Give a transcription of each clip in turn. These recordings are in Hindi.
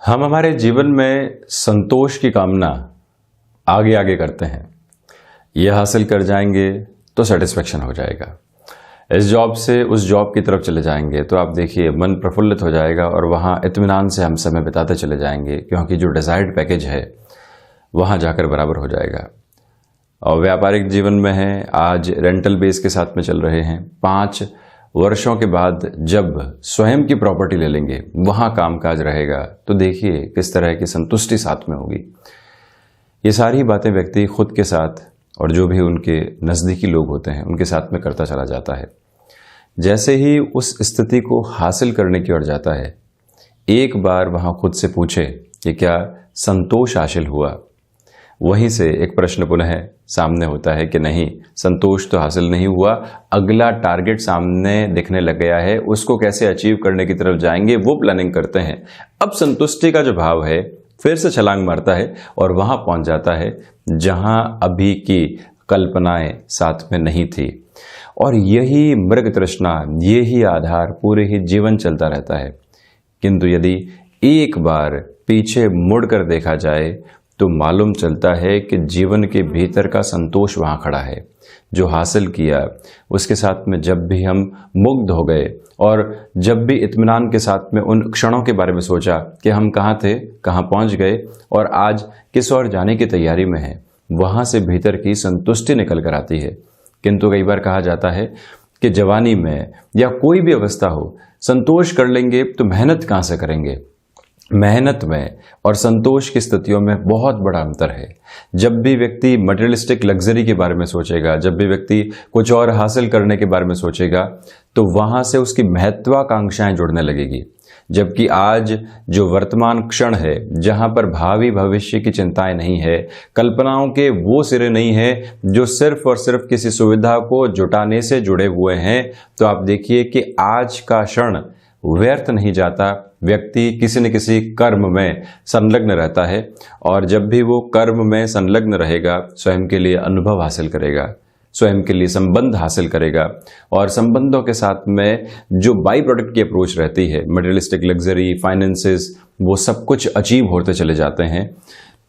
हम हमारे जीवन में संतोष की कामना आगे आगे करते हैं। यह हासिल कर जाएंगे तो सेटिस्फेक्शन हो जाएगा। इस जॉब से उस जॉब की तरफ चले जाएंगे तो आप देखिए मन प्रफुल्लित हो जाएगा और वहाँ इत्मीनान से हम समय बिताते चले जाएंगे, क्योंकि जो डिज़ायर्ड पैकेज है वहाँ जाकर बराबर हो जाएगा। और व्यापारिक जीवन में है, आज रेंटल बेस के साथ में चल रहे हैं। 5 वर्षों के बाद जब स्वयं की प्रॉपर्टी ले लेंगे, वहाँ कामकाज रहेगा, तो देखिए किस तरह की संतुष्टि साथ में होगी। ये सारी बातें व्यक्ति खुद के साथ और जो भी उनके नज़दीकी लोग होते हैं उनके साथ में करता चला जाता है। जैसे ही उस स्थिति को हासिल करने की ओर जाता है, एक बार वहाँ खुद से पूछे कि क्या संतोष हासिल हुआ। वहीं से एक प्रश्न पुनः सामने होता है कि नहीं, संतोष तो हासिल नहीं हुआ, अगला टारगेट सामने दिखने लग गया है, उसको कैसे अचीव करने की तरफ जाएंगे वो प्लानिंग करते हैं। अब संतुष्टि का जो भाव है फिर से छलांग मारता है और वहां पहुंच जाता है जहां अभी की कल्पनाएं साथ में नहीं थी। और यही मृग तृष्णा, यही आधार पूरे ही जीवन चलता रहता है। किंतु यदि एक बार पीछे मुड़कर देखा जाए तो मालूम चलता है कि जीवन के भीतर का संतोष वहाँ खड़ा है। जो हासिल किया उसके साथ में जब भी हम मुग्ध हो गए और जब भी इत्मीनान के साथ में उन क्षणों के बारे में सोचा कि हम कहाँ थे, कहाँ पहुँच गए और आज किस ओर जाने की तैयारी में है, वहाँ से भीतर की संतुष्टि निकल कर आती है। किंतु कई बार कहा जाता है कि जवानी में या कोई भी अवस्था हो, संतोष कर लेंगे तो मेहनत कहाँ से करेंगे। मेहनत में और संतोष की स्थितियों में बहुत बड़ा अंतर है। जब भी व्यक्ति मटेरियलिस्टिक लग्जरी के बारे में सोचेगा, जब भी व्यक्ति कुछ और हासिल करने के बारे में सोचेगा, तो वहाँ से उसकी महत्वाकांक्षाएं जुड़ने लगेगी। जबकि आज जो वर्तमान क्षण है, जहाँ पर भावी भविष्य की चिंताएं नहीं है, कल्पनाओं के वो सिरे नहीं है जो सिर्फ और सिर्फ किसी सुविधा को जुटाने से जुड़े हुए हैं, तो आप देखिए कि आज का क्षण व्यर्थ नहीं जाता। व्यक्ति किसी न किसी कर्म में संलग्न रहता है और जब भी वो कर्म में संलग्न रहेगा, स्वयं के लिए अनुभव हासिल करेगा, स्वयं के लिए संबंध हासिल करेगा और संबंधों के साथ में जो बाई प्रोडक्ट की अप्रोच रहती है, मटेरियलिस्टिक लग्जरी, फाइनेंसेस, वो सब कुछ अचीव होते चले जाते हैं।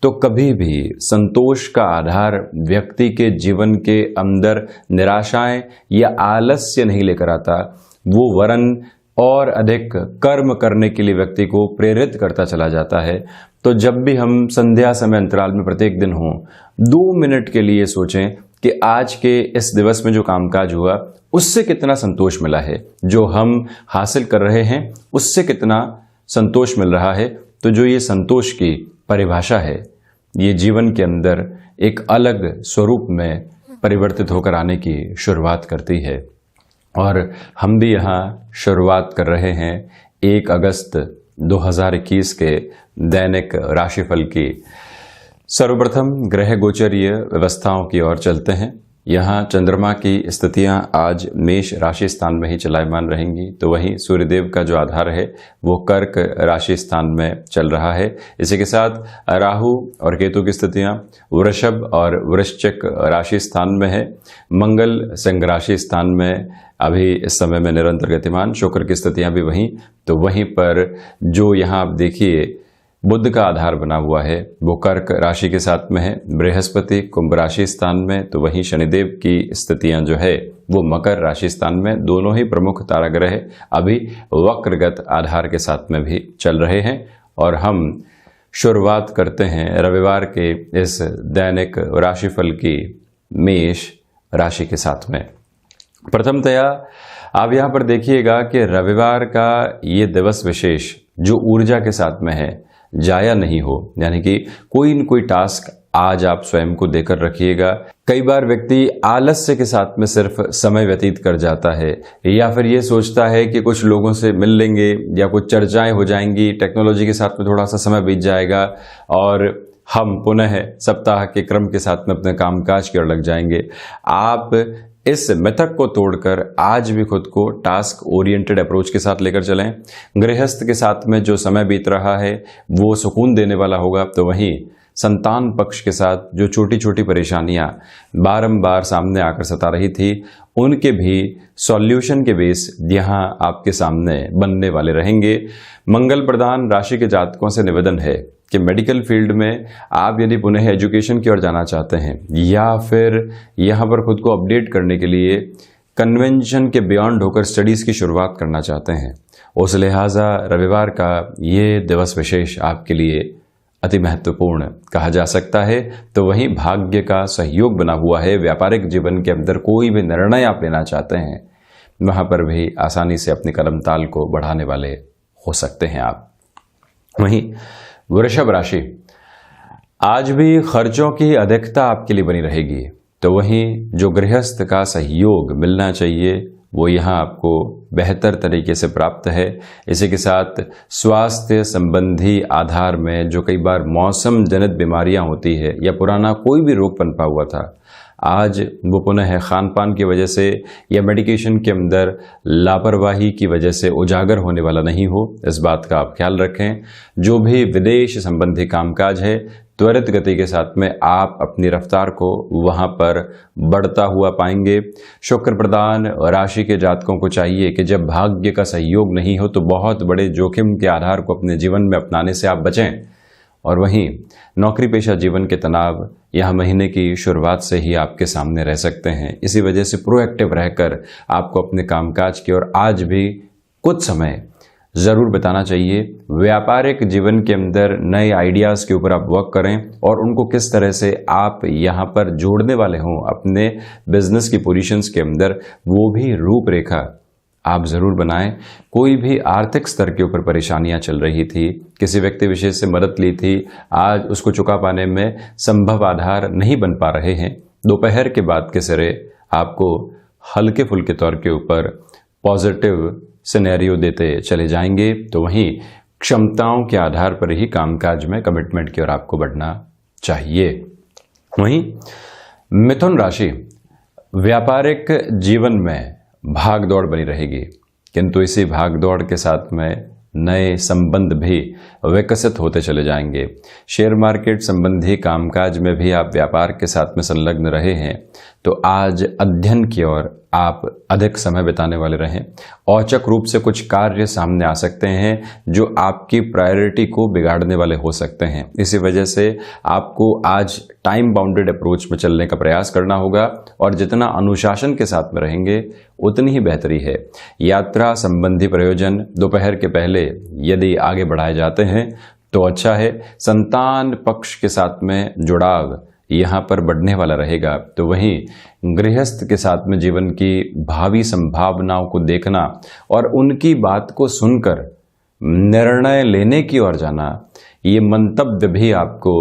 तो कभी भी संतोष का आधार व्यक्ति के जीवन के अंदर निराशाएं या आलस्य नहीं लेकर आता, वो वरन और अधिक कर्म करने के लिए व्यक्ति को प्रेरित करता चला जाता है। तो जब भी हम संध्या समय अंतराल में प्रत्येक दिन हो, 2 मिनट के लिए सोचें कि आज के इस दिवस में जो कामकाज हुआ उससे कितना संतोष मिला है, जो हम हासिल कर रहे हैं उससे कितना संतोष मिल रहा है। तो जो ये संतोष की परिभाषा है, ये जीवन के अंदर एक अलग स्वरूप में परिवर्तित होकर आने की शुरुआत करती है। और हम भी यहाँ शुरुआत कर रहे हैं 1 अगस्त 2021 के दैनिक राशिफल की। सर्वप्रथम ग्रह गोचरीय व्यवस्थाओं की ओर चलते हैं। यहाँ चंद्रमा की स्थितियाँ आज मेष राशि स्थान में ही चलायमान रहेंगी, तो वहीं सूर्यदेव का जो आधार है वो कर्क राशि स्थान में चल रहा है। इसी के साथ राहु और केतु की स्थितियाँ वृषभ और वृश्चिक राशि स्थान में है। मंगल सिंह राशि स्थान में अभी इस समय में निरंतर गतिमान, शुक्र की स्थितियाँ भी वहीं। तो वहीं पर जो यहाँ आप देखिए बुध का आधार बना हुआ है वो कर्क राशि के साथ में है। बृहस्पति कुंभ राशि स्थान में, तो वहीं शनिदेव की स्थितियां जो है वो मकर राशि स्थान में। दोनों ही प्रमुख ताराग्रह अभी वक्रगत आधार के साथ में भी चल रहे हैं। और हम शुरुआत करते हैं रविवार के इस दैनिक राशिफल की मेष राशि के साथ में। प्रथमतया आप यहाँ पर देखिएगा कि रविवार का ये दिवस विशेष जो ऊर्जा के साथ में है, जाया नहीं हो, यानी कि कोई न कोई टास्क आज आप स्वयं को देकर रखिएगा। कई बार व्यक्ति आलस्य के साथ में सिर्फ समय व्यतीत कर जाता है, या फिर ये सोचता है कि कुछ लोगों से मिल लेंगे या कुछ चर्चाएं हो जाएंगी, टेक्नोलॉजी के साथ में थोड़ा सा समय बीत जाएगा और हम पुनः सप्ताह के क्रम के साथ में अपने कामकाज की ओर लग जाएंगे। आप इस मिथक को तोड़कर आज भी खुद को टास्क ओरिएंटेड अप्रोच के साथ लेकर चलें। गृहस्थ के साथ में जो समय बीत रहा है वो सुकून देने वाला होगा, तो वहीं संतान पक्ष के साथ जो छोटी छोटी परेशानियां बारंबार सामने आकर सता रही थी, उनके भी सॉल्यूशन के बेस यहां आपके सामने बनने वाले रहेंगे। मंगल प्रधान राशि के जातकों से निवेदन है कि मेडिकल फील्ड में आप यदि पुनः एजुकेशन की ओर जाना चाहते हैं या फिर यहाँ पर खुद को अपडेट करने के लिए कन्वेंशन के बियॉन्ड होकर स्टडीज़ की शुरुआत करना चाहते हैं, उस लिहाजा रविवार का ये दिवस विशेष आपके लिए अति महत्वपूर्ण कहा जा सकता है। तो वहीं भाग्य का सहयोग बना हुआ है। व्यापारिक जीवन के अंदर कोई भी निर्णय आप लेना चाहते हैं, वहाँ पर भी आसानी से अपनी कदम ताल को बढ़ाने वाले हो सकते हैं आप। वहीं वृषभ राशि, आज भी खर्चों की अधिकता आपके लिए बनी रहेगी। तो वहीं जो गृहस्थ का सहयोग मिलना चाहिए वो यहाँ आपको बेहतर तरीके से प्राप्त है। इसी के साथ स्वास्थ्य संबंधी आधार में जो कई बार मौसम जनित बीमारियां होती है या पुराना कोई भी रोग पनपा हुआ था, आज वो पुनः खान पान की वजह से या मेडिकेशन के अंदर लापरवाही की वजह से उजागर होने वाला नहीं हो, इस बात का आप ख्याल रखें। जो भी विदेश संबंधी कामकाज है, त्वरित गति के साथ में आप अपनी रफ्तार को वहां पर बढ़ता हुआ पाएंगे। शुक्र प्रधान राशि के जातकों को चाहिए कि जब भाग्य का सहयोग नहीं हो तो बहुत बड़े जोखिम के आधार को अपने जीवन में अपनाने से आप बचें। और वहीं नौकरी पेशा जीवन के तनाव यह महीने की शुरुआत से ही आपके सामने रह सकते हैं। इसी वजह से प्रोएक्टिव रहकर आपको अपने कामकाज की ओर आज भी कुछ समय ज़रूर बिताना चाहिए। व्यापारिक जीवन के अंदर नए आइडियाज़ के ऊपर आप वर्क करें और उनको किस तरह से आप यहाँ पर जोड़ने वाले हों अपने बिजनेस की पोजीशंस के अंदर, वो भी रूपरेखा आप ज़रूर बनाएं। कोई भी आर्थिक स्तर के ऊपर परेशानियां चल रही थी, किसी व्यक्ति विशेष से मदद ली थी, आज उसको चुका पाने में संभव आधार नहीं बन पा रहे हैं, दोपहर के बाद के सिरे आपको हल्के फुल्के तौर के ऊपर पॉजिटिव सिनेरियो देते चले जाएंगे। तो वहीं क्षमताओं के आधार पर ही कामकाज में कमिटमेंट की ओर आपको बढ़ना चाहिए। वहीं मिथुन राशि, व्यापारिक जीवन में भाग दौड़ बनी रहेगी, किंतु इसी भाग दौड़ के साथ में नए संबंध भी विकसित होते चले जाएंगे। शेयर मार्केट संबंधी कामकाज में भी आप व्यापार के साथ में संलग्न रहे हैं तो आज अध्ययन की ओर आप अधिक समय बिताने वाले रहें। औचक रूप से कुछ कार्य सामने आ सकते हैं जो आपकी प्रायोरिटी को बिगाड़ने वाले हो सकते हैं। इसी वजह से आपको आज टाइम बाउंडेड अप्रोच में चलने का प्रयास करना होगा और जितना अनुशासन के साथ में रहेंगे उतनी ही बेहतरी है। यात्रा संबंधी प्रयोजन दोपहर के पहले यदि आगे बढ़ाए जाते हैं तो अच्छा है। संतान पक्ष के साथ में जुड़ाव यहाँ पर बढ़ने वाला रहेगा। तो वहीं गृहस्थ के साथ में जीवन की भावी संभावनाओं को देखना और उनकी बात को सुनकर निर्णय लेने की ओर जाना, ये मंतव्य भी आपको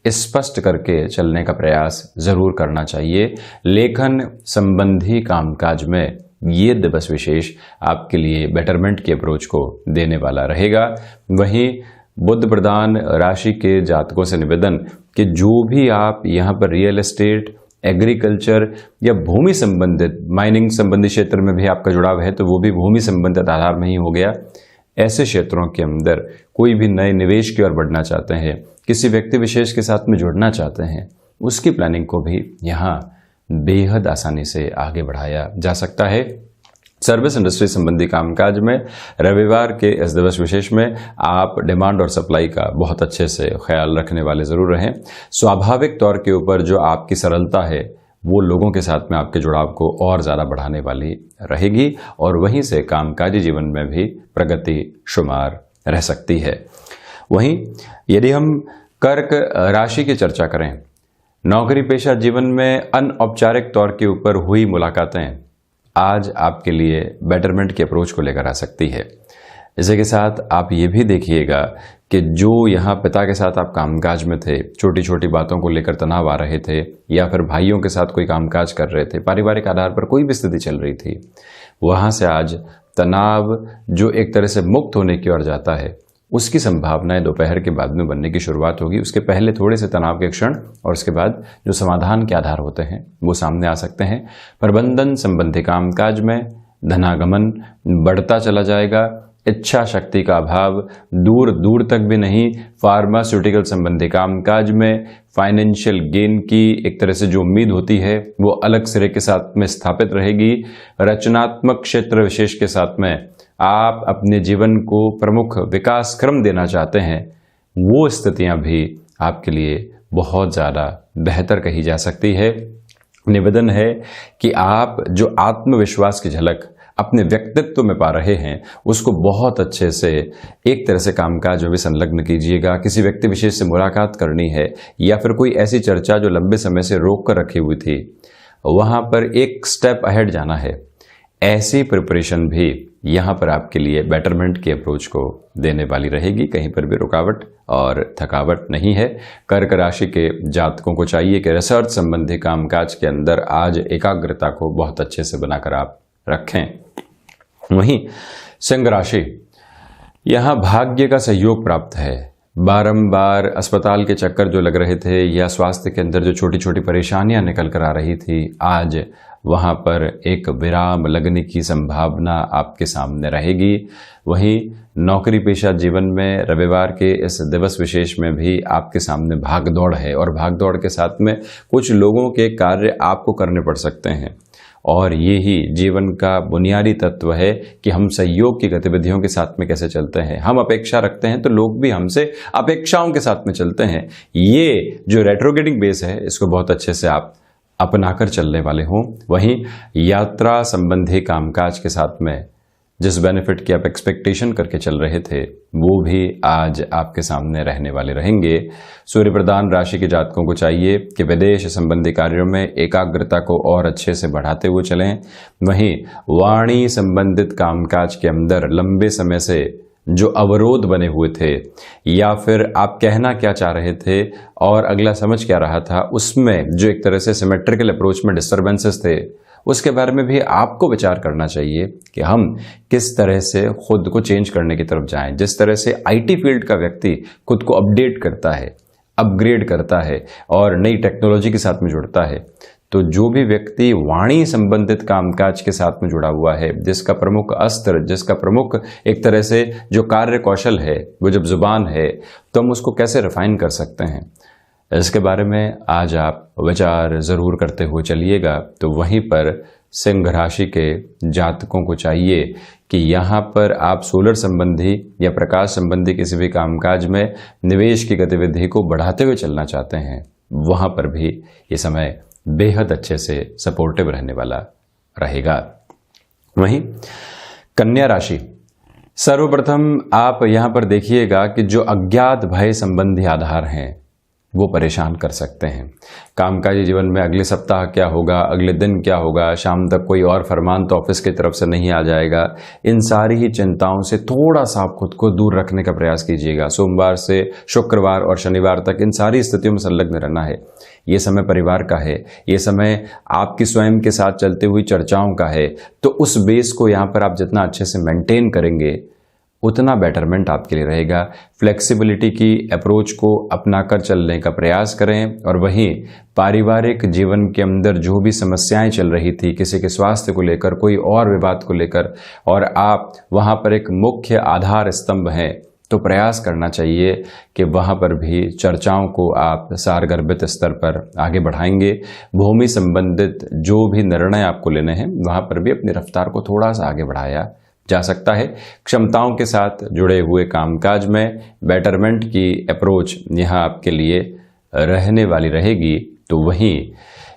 स्पष्ट करके चलने का प्रयास जरूर करना चाहिए। लेखन संबंधी कामकाज में ये दिवस विशेष आपके लिए बेटरमेंट की अप्रोच को देने वाला रहेगा। वहीं बुध प्रधान राशि के जातकों से निवेदन कि जो भी आप यहाँ पर रियल एस्टेट, एग्रीकल्चर या भूमि संबंधित, माइनिंग संबंधी क्षेत्र में भी आपका जुड़ाव है तो वो भी भूमि संबंधित आधार में ही हो गया। ऐसे क्षेत्रों के अंदर कोई भी नए निवेश की ओर बढ़ना चाहते हैं, किसी व्यक्ति विशेष के साथ में जुड़ना चाहते हैं, उसकी प्लानिंग को भी यहाँ बेहद आसानी से आगे बढ़ाया जा सकता है। सर्विस इंडस्ट्री संबंधी कामकाज में रविवार के इस दिवस विशेष में आप डिमांड और सप्लाई का बहुत अच्छे से ख्याल रखने वाले ज़रूर रहें। स्वाभाविक तौर के ऊपर जो आपकी सरलता है वो लोगों के साथ में आपके जुड़ाव को और ज़्यादा बढ़ाने वाली रहेगी और वहीं से कामकाजी जीवन में भी प्रगति शुमार रह सकती है। वहीं यदि हम कर्क राशि की चर्चा करें, नौकरी पेशा जीवन में अनौपचारिक तौर के ऊपर हुई मुलाकातें आज आपके लिए बेटरमेंट की अप्रोच को लेकर आ सकती है। इसी के साथ आप ये भी देखिएगा कि जो यहाँ पिता के साथ आप कामकाज में थे, छोटी छोटी बातों को लेकर तनाव आ रहे थे या फिर भाइयों के साथ कोई कामकाज कर रहे थे, पारिवारिक आधार पर कोई भी स्थिति चल रही थी, वहाँ से आज तनाव जो एक तरह से मुक्त होने की ओर जाता है, उसकी संभावनाएं दोपहर के बाद में बनने की शुरुआत होगी। उसके पहले थोड़े से तनाव के क्षण और उसके बाद जो समाधान के आधार होते हैं वो सामने आ सकते हैं। प्रबंधन संबंधी कामकाज में धनागमन बढ़ता चला जाएगा। इच्छा शक्ति का अभाव, दूर दूर तक भी नहीं, फार्मास्यूटिकल संबंधी कामकाज में फाइनेंशियल गेन की एक तरह से जो उम्मीद होती है वो अलग सिरे के साथ में स्थापित रहेगी। रचनात्मक क्षेत्र विशेष के साथ में आप अपने जीवन को प्रमुख विकास क्रम देना चाहते हैं, वो स्थितियां भी आपके लिए बहुत ज़्यादा बेहतर कही जा सकती है। निवेदन है कि आप जो आत्मविश्वास की झलक अपने व्यक्तित्व में पा रहे हैं उसको बहुत अच्छे से एक तरह से कामकाज में भी संलग्न कीजिएगा। किसी व्यक्ति विशेष से मुलाकात करनी है या फिर कोई ऐसी चर्चा जो लंबे समय से रोक कर रखी हुई थी, वहां पर एक स्टेप अहेड जाना है। ऐसी प्रिपरेशन भी यहाँ पर आपके लिए बेटरमेंट की अप्रोच को देने वाली रहेगी। कहीं पर भी रुकावट और थकावट नहीं है। कर्क राशि के जातकों को चाहिए कि रिसर्च संबंधी कामकाज के अंदर आज एकाग्रता को बहुत अच्छे से बनाकर आप रखें। वहीं सिंह राशि, यहाँ भाग्य का सहयोग प्राप्त है। बारंबार अस्पताल के चक्कर जो लग रहे थे या स्वास्थ्य के अंदर जो छोटी छोटी परेशानियां निकल कर आ रही थी, आज वहां पर एक विराम लगने की संभावना आपके सामने रहेगी। वहीं नौकरी पेशा जीवन में रविवार के इस दिवस विशेष में भी आपके सामने भागदौड़ है और भागदौड़ के साथ में कुछ लोगों के कार्य आपको करने पड़ सकते हैं। और ये ही जीवन का बुनियादी तत्व है कि हम सहयोग की गतिविधियों के साथ में कैसे चलते हैं। हम अपेक्षा रखते हैं तो लोग भी हमसे अपेक्षाओं के साथ में चलते हैं। ये जो रेट्रोग्रेडिंग बेस है इसको बहुत अच्छे से आप अपनाकर चलने वाले हों। वहीं यात्रा संबंधी कामकाज के साथ में जिस बेनिफिट की आप एक्सपेक्टेशन करके चल रहे थे वो भी आज आपके सामने रहने वाले रहेंगे। सूर्य प्रधान राशि के जातकों को चाहिए कि विदेश संबंधी कार्यों में एकाग्रता को और अच्छे से बढ़ाते हुए चलें। वहीं वाणी संबंधित कामकाज के अंदर लंबे समय से जो अवरोध बने हुए थे या फिर आप कहना क्या चाह रहे थे और अगला समझ क्या रहा था, उसमें जो एक तरह से सिमेट्रिकल अप्रोच में डिस्टर्बेंसेस थे, उसके बारे में भी आपको विचार करना चाहिए कि हम किस तरह से खुद को चेंज करने की तरफ जाएं। जिस तरह से आईटी फील्ड का व्यक्ति खुद को अपडेट करता है, अपग्रेड करता है और नई टेक्नोलॉजी के साथ में जुड़ता है, तो जो भी व्यक्ति वाणी संबंधित कामकाज के साथ में जुड़ा हुआ है, जिसका प्रमुख अस्त्र, जिसका प्रमुख एक तरह से जो कार्य कौशल है वो जब जुबान है, तो हम उसको कैसे रिफाइन कर सकते हैं, इसके बारे में आज आप विचार जरूर करते हुए चलिएगा। तो वहीं पर सिंह राशि के जातकों को चाहिए कि यहाँ पर आप सोलर संबंधी या प्रकाश संबंधी किसी भी कामकाज में निवेश की गतिविधि को बढ़ाते हुए चलना चाहते हैं, वहाँ पर भी ये समय बेहद अच्छे से सपोर्टिव रहने वाला रहेगा। वहीं कन्या राशि, सर्वप्रथम आप यहाँ पर देखिएगा कि जो अज्ञात भय संबंधी आधार हैं वो परेशान कर सकते हैं। कामकाजी जीवन में अगले सप्ताह क्या होगा, अगले दिन क्या होगा, शाम तक कोई और फरमान तो ऑफिस की तरफ से नहीं आ जाएगा, इन सारी ही चिंताओं से थोड़ा सा आप खुद को दूर रखने का प्रयास कीजिएगा। सोमवार से शुक्रवार और शनिवार तक इन सारी स्थितियों में संलग्न रहना है। ये समय परिवार का है, ये समय आपकी स्वयं के साथ चलते हुई चर्चाओं का है। तो उस बेस को यहाँ पर आप जितना अच्छे से मेंटेन करेंगे उतना बेटरमेंट आपके लिए रहेगा। फ्लेक्सिबिलिटी की अप्रोच को अपनाकर चलने का प्रयास करें और वहीं पारिवारिक जीवन के अंदर जो भी समस्याएं चल रही थी, किसी के स्वास्थ्य को लेकर, कोई और विवाद को लेकर, और आप वहां पर एक मुख्य आधार स्तंभ हैं, तो प्रयास करना चाहिए कि वहां पर भी चर्चाओं को आप सारगर्भित स्तर पर आगे बढ़ाएंगे। भूमि संबंधित जो भी निर्णय आपको लेने हैं वहां पर भी अपनी रफ्तार को थोड़ा सा आगे बढ़ाया जा सकता है। क्षमताओं के साथ जुड़े हुए कामकाज में बेटरमेंट की अप्रोच यहाँ आपके लिए रहने वाली रहेगी। तो वहीं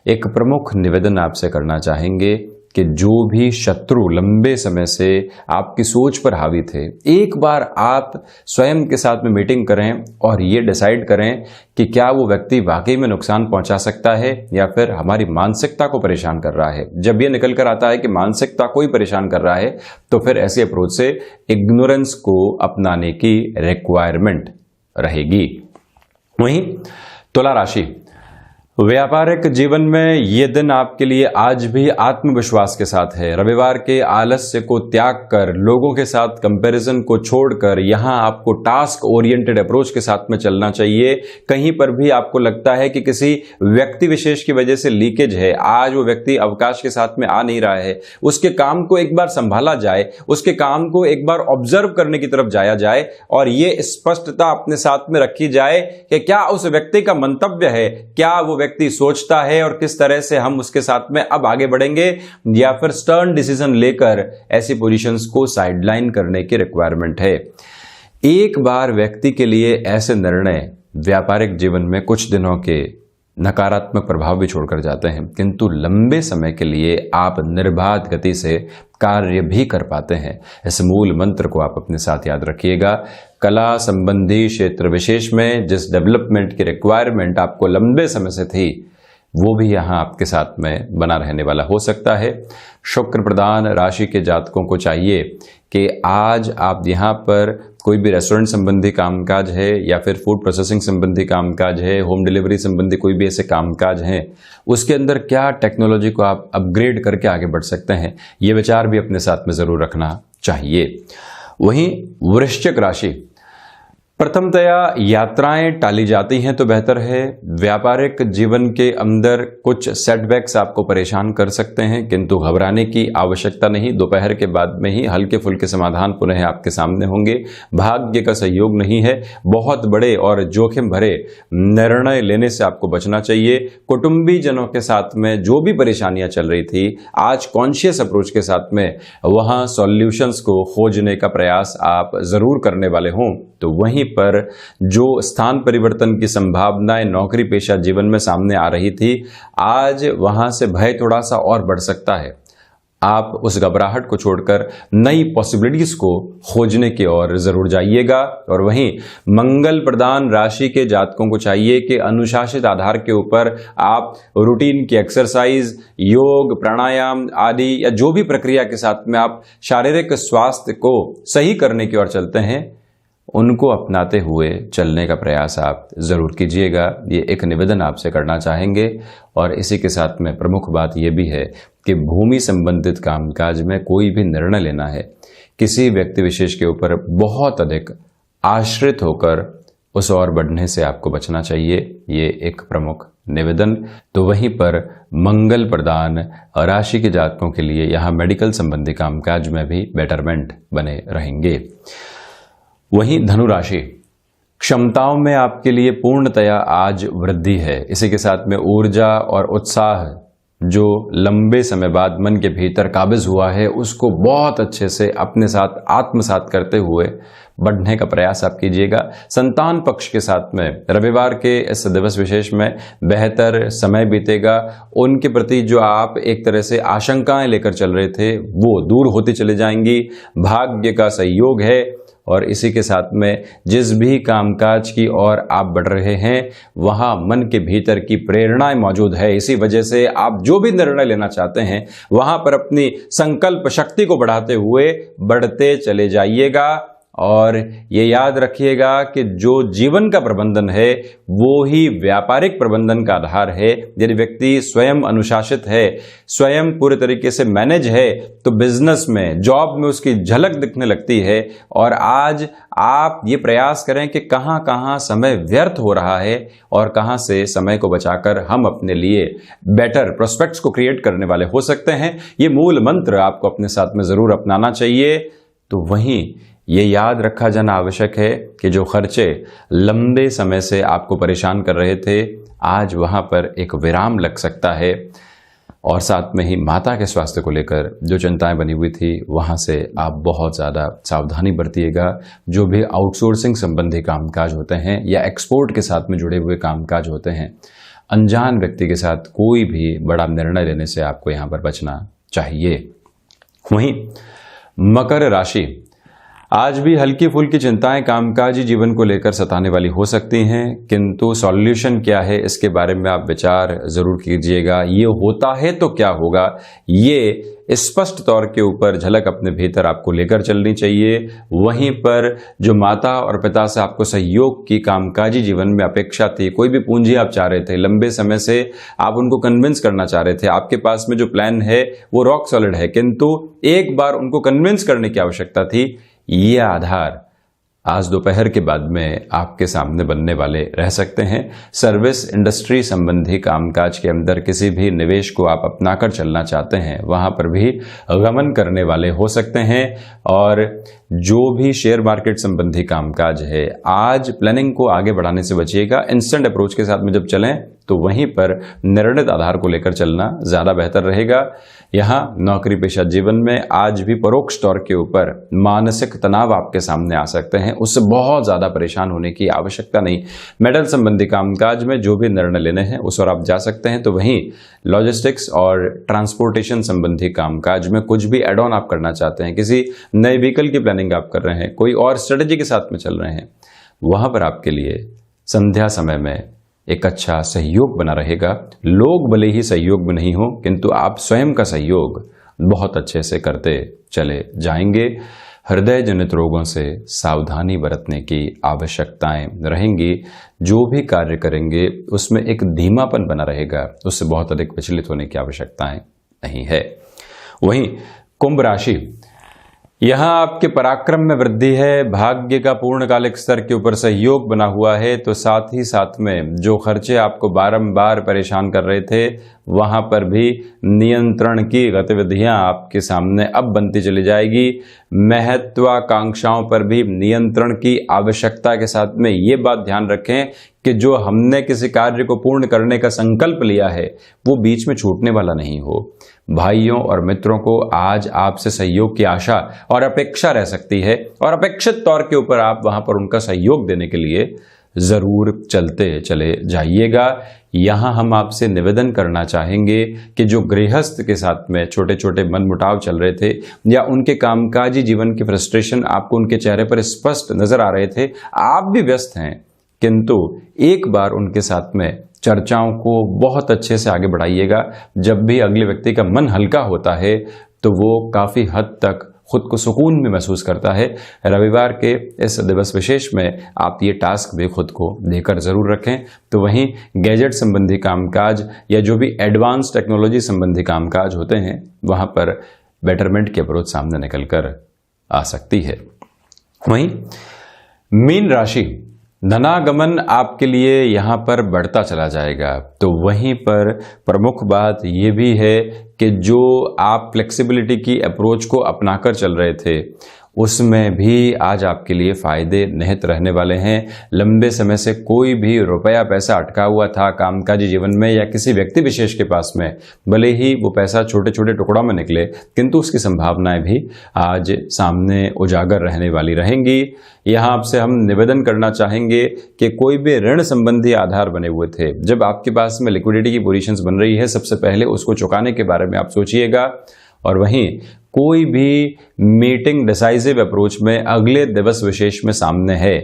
एक प्रमुख निवेदन आपसे करना चाहेंगे कि जो भी शत्रु लंबे समय से आपकी सोच पर हावी थे, एक बार आप स्वयं के साथ में मीटिंग करें और ये डिसाइड करें कि क्या वो व्यक्ति वाकई में नुकसान पहुंचा सकता है या फिर हमारी मानसिकता को परेशान कर रहा है। जब ये निकल कर आता है कि मानसिकता को ही परेशान कर रहा है, तो फिर ऐसी अप्रोच से इग्नोरेंस को अपनाने की रिक्वायरमेंट रहेगी। वहीं तुला राशि, व्यापारिक जीवन में ये दिन आपके लिए आज भी आत्मविश्वास के साथ है। रविवार के आलस्य को त्याग कर, लोगों के साथ कंपैरिजन को छोड़कर यहां आपको टास्क ओरिएंटेड अप्रोच के साथ में चलना चाहिए। कहीं पर भी आपको लगता है कि किसी व्यक्ति विशेष की वजह से लीकेज है, आज वो व्यक्ति अवकाश के साथ में आ नहीं रहा है, उसके काम को एक बार संभाला जाए, उसके काम को एक बार ऑब्जर्व करने की तरफ जाया जाए और ये स्पष्टता अपने साथ में रखी जाए कि क्या उस व्यक्ति का मंतव्य है, क्या वो व्यक्ति सोचता है और किस तरह से हम उसके साथ में अब आगे बढ़ेंगे, या फिर स्टर्न डिसीजन लेकर ऐसी पोजीशंस को साइडलाइन करने की रिक्वायरमेंट है। एक बार व्यक्ति के लिए ऐसे निर्णय व्यापारिक जीवन में कुछ दिनों के नकारात्मक प्रभाव भी छोड़कर जाते हैं, किंतु लंबे समय के लिए आप निर्बाध गति से कार्य भी कर पाते हैं। इस मूल मंत्र को आप अपने साथ याद रखिएगा। कला संबंधी क्षेत्र विशेष में जिस डेवलपमेंट की रिक्वायरमेंट आपको लंबे समय से थी, वो भी यहाँ आपके साथ में बना रहने वाला हो सकता है। शुक्र प्रधान राशि के जातकों को चाहिए कि आज आप यहाँ पर कोई भी रेस्टोरेंट संबंधी कामकाज है या फिर फूड प्रोसेसिंग संबंधी कामकाज है, होम डिलीवरी संबंधी कोई भी ऐसे कामकाज हैं, उसके अंदर क्या टेक्नोलॉजी को आप अपग्रेड करके आगे बढ़ सकते हैं, ये विचार भी अपने साथ में जरूर रखना चाहिए। वहीं वृश्चिक राशि, प्रथमतया यात्राएं टाली जाती हैं तो बेहतर है। व्यापारिक जीवन के अंदर कुछ सेटबैक्स आपको परेशान कर सकते हैं, किंतु घबराने की आवश्यकता नहीं। दोपहर के बाद में ही हल्के फुल्के समाधान पुनः आपके सामने होंगे। भाग्य का सहयोग नहीं है, बहुत बड़े और जोखिम भरे निर्णय लेने से आपको बचना चाहिए। कुटुंबी जनों के साथ में जो भी परेशानियां चल रही थी, आज कॉन्शियस अप्रोच के साथ में वहां सॉल्यूशंस को खोजने का प्रयास आप जरूर करने वाले हों। तो वहीं पर जो स्थान परिवर्तन की संभावनाएं नौकरी पेशा जीवन में सामने आ रही थी, आज वहां से भय थोड़ा सा और बढ़ सकता है। आप उस घबराहट को छोड़कर नई पॉसिबिलिटीज को खोजने की ओर जरूर जाइएगा। और वहीं मंगल प्रधान राशि के जातकों को चाहिए कि अनुशासित आधार के ऊपर आप रूटीन की एक्सरसाइज, योग, प्राणायाम आदि या जो भी प्रक्रिया के साथ में आप शारीरिक स्वास्थ्य को सही करने की ओर चलते हैं, उनको अपनाते हुए चलने का प्रयास आप जरूर कीजिएगा। ये एक निवेदन आपसे करना चाहेंगे। और इसी के साथ में प्रमुख बात यह भी है कि भूमि संबंधित कामकाज में कोई भी निर्णय लेना है, किसी व्यक्ति विशेष के ऊपर बहुत अधिक आश्रित होकर उस ओर बढ़ने से आपको बचना चाहिए। ये एक प्रमुख निवेदन। तो वहीं पर मंगल प्रदान राशि के जातकों के लिए यहाँ मेडिकल संबंधी कामकाज में भी बेटरमेंट बने रहेंगे। वहीं धनु राशि, क्षमताओं में आपके लिए पूर्णतया आज वृद्धि है। इसी के साथ में ऊर्जा और उत्साह जो लंबे समय बाद मन के भीतर काबिज हुआ है, उसको बहुत अच्छे से अपने साथ आत्मसात करते हुए बढ़ने का प्रयास आप कीजिएगा। संतान पक्ष के साथ में रविवार के इस दिवस विशेष में बेहतर समय बीतेगा। उनके प्रति जो आप एक तरह से आशंकाएं लेकर चल रहे थे, वो दूर होती चली जाएंगी। भाग्य का सहयोग है और इसी के साथ में जिस भी कामकाज की ओर आप बढ़ रहे हैं, वहां मन के भीतर की प्रेरणाएं मौजूद है। इसी वजह से आप जो भी निर्णय लेना चाहते हैं, वहां पर अपनी संकल्प शक्ति को बढ़ाते हुए बढ़ते चले जाइएगा। और ये याद रखिएगा कि जो जीवन का प्रबंधन है, वो ही व्यापारिक प्रबंधन का आधार है। यदि व्यक्ति स्वयं अनुशासित है, स्वयं पूरे तरीके से मैनेज है, तो बिजनेस में, जॉब में उसकी झलक दिखने लगती है। और आज आप ये प्रयास करें कि कहां कहां समय व्यर्थ हो रहा है और कहां से समय को बचाकर हम अपने लिए बेटर प्रोस्पेक्ट्स को क्रिएट करने वाले हो सकते हैं। ये मूल मंत्र आपको अपने साथ में जरूर अपनाना चाहिए। तो वहीं ये याद रखा जाना आवश्यक है कि जो खर्चे लंबे समय से आपको परेशान कर रहे थे, आज वहां पर एक विराम लग सकता है। और साथ में ही माता के स्वास्थ्य को लेकर जो चिंताएं बनी हुई थी, वहां से आप बहुत ज़्यादा सावधानी बरतिएगा। जो भी आउटसोर्सिंग संबंधी कामकाज होते हैं या एक्सपोर्ट के साथ में जुड़े हुए कामकाज होते हैं, अनजान व्यक्ति के साथ कोई भी बड़ा निर्णय लेने से आपको यहाँ पर बचना चाहिए। वहीं मकर राशि, आज भी हल्की फुल्की चिंताएं कामकाजी जीवन को लेकर सताने वाली हो सकती हैं, किंतु सॉल्यूशन क्या है इसके बारे में आप विचार जरूर कीजिएगा। ये होता है तो क्या होगा, ये स्पष्ट तौर के ऊपर झलक अपने भीतर आपको लेकर चलनी चाहिए। वहीं पर जो माता और पिता से आपको सहयोग की कामकाजी जीवन में अपेक्षा थी, कोई भी पूंजी आप चाह रहे थे, लंबे समय से आप उनको कन्विंस करना चाह रहे थे, आपके पास में जो प्लान है वो रॉक सॉलिड है, किंतु एक बार उनको कन्विंस करने की आवश्यकता थी, ये आधार आज दोपहर के बाद में आपके सामने बनने वाले रह सकते हैं। सर्विस इंडस्ट्री संबंधी कामकाज के अंदर किसी भी निवेश को आप अपनाकर चलना चाहते हैं, वहां पर भी गमन करने वाले हो सकते हैं। और जो भी शेयर मार्केट संबंधी कामकाज है, आज प्लानिंग को आगे बढ़ाने से बचिएगा। इंस्टेंट अप्रोच के साथ में जब चलें तो वहीं पर निर्णित आधार को लेकर चलना ज्यादा बेहतर रहेगा। यहां नौकरी पेशा जीवन में आज भी परोक्ष तौर के ऊपर मानसिक तनाव आपके सामने आ सकते हैं, उससे बहुत ज्यादा परेशान होने की आवश्यकता नहीं। मेटल संबंधी कामकाज में जो भी निर्णय लेने हैं उस ओर आप जा सकते हैं। तो वहीं लॉजिस्टिक्स और ट्रांसपोर्टेशन संबंधी कामकाज में कुछ भी एड ऑन आप करना चाहते हैं, किसी नए व्हीकल की प्लानिंग आप कर रहे हैं, कोई और स्ट्रेटेजी के साथ में चल रहे हैं, वहां पर आपके लिए संध्या समय में एक अच्छा सहयोग बना रहेगा। लोग भले ही सहयोग में नहीं हो, किंतु आप स्वयं का सहयोग बहुत अच्छे से करते चले जाएंगे। हृदय जनित रोगों से सावधानी बरतने की आवश्यकताएं रहेंगी। जो भी कार्य करेंगे उसमें एक धीमापन बना रहेगा, उससे बहुत अधिक विचलित होने की आवश्यकताएं नहीं है। वहीं कुंभ राशि, यहां आपके पराक्रम में वृद्धि है, भाग्य का पूर्णकालिक स्तर के ऊपर सहयोग बना हुआ है। तो साथ ही साथ में जो खर्चे आपको बारंबार परेशान कर रहे थे, वहां पर भी नियंत्रण की गतिविधियां आपके सामने अब बनती चली जाएगी। महत्वाकांक्षाओं पर भी नियंत्रण की आवश्यकता के साथ में ये बात ध्यान रखें कि जो हमने किसी कार्य को पूर्ण करने का संकल्प लिया है वो बीच में छूटने वाला नहीं हो। भाइयों और मित्रों को आज आपसे सहयोग की आशा और अपेक्षा रह सकती है, और अपेक्षित तौर के ऊपर आप वहां पर उनका सहयोग देने के लिए जरूर चलते चले जाइएगा। यहां हम आपसे निवेदन करना चाहेंगे कि जो गृहस्थ के साथ में छोटे छोटे मनमुटाव चल रहे थे, या उनके कामकाजी जीवन की फ्रस्ट्रेशन आपको उनके चेहरे पर स्पष्ट नजर आ रहे थे, आप भी व्यस्त हैं, किंतु एक बार उनके साथ में चर्चाओं को बहुत अच्छे से आगे बढ़ाइएगा। जब भी अगले व्यक्ति का मन हल्का होता है तो वो काफी हद तक खुद को सुकून में महसूस करता है। रविवार के इस दिवस विशेष में आप ये टास्क भी खुद को देकर जरूर रखें। तो वहीं गैजेट संबंधी कामकाज या जो भी एडवांस टेक्नोलॉजी संबंधी कामकाज होते हैं, वहां पर बेटरमेंट की अप्रोच सामने निकल कर आ सकती है। वहीं मीन राशि, धनागमन आपके लिए यहां पर बढ़ता चला जाएगा। तो वहीं पर प्रमुख बात यह भी है कि जो आप फ्लेक्सिबिलिटी की अप्रोच को अपनाकर चल रहे थे, उसमें भी आज आपके लिए फायदे निहित रहने वाले हैं। लंबे समय से कोई भी रुपया पैसा अटका हुआ था कामकाजी जीवन में या किसी व्यक्ति विशेष के पास में, भले ही वो पैसा छोटे छोटे टुकड़ों में निकले, किंतु उसकी संभावनाएं भी आज सामने उजागर रहने वाली रहेंगी। यहाँ आपसे हम निवेदन करना चाहेंगे कि कोई भी ऋण संबंधी आधार बने हुए थे, जब आपके पास में लिक्विडिटी की पोजीशंस बन रही है, सबसे पहले उसको चुकाने के बारे में आप सोचिएगा। और वहीं कोई भी मीटिंग डिसाइसिव अप्रोच में अगले दिवस विशेष में सामने है,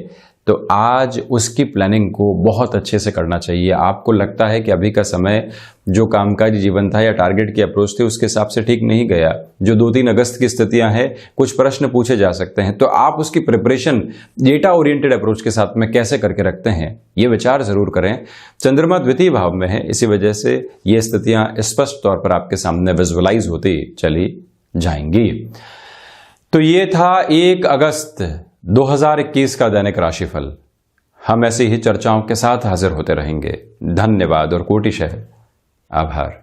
तो आज उसकी प्लानिंग को बहुत अच्छे से करना चाहिए। आपको लगता है कि अभी का समय जो कामकाजी जीवन था या टारगेट की अप्रोच थी उसके हिसाब से ठीक नहीं गया, जो 2-3 अगस्त की स्थितियां हैं, कुछ प्रश्न पूछे जा सकते हैं, तो आप उसकी प्रिपरेशन डेटा ओरिएंटेड अप्रोच के साथ में कैसे करके रखते हैं, ये विचार जरूर करें। चंद्रमा द्वितीय भाव में है, इसी वजह से ये स्थितियां स्पष्ट तौर पर आपके सामने विजुअलाइज होती चली जाएंगी। तो ये था 1 अगस्त 2021 का दैनिक राशिफल। हम ऐसी ही चर्चाओं के साथ हाजिर होते रहेंगे। धन्यवाद और कोटिशः आभार।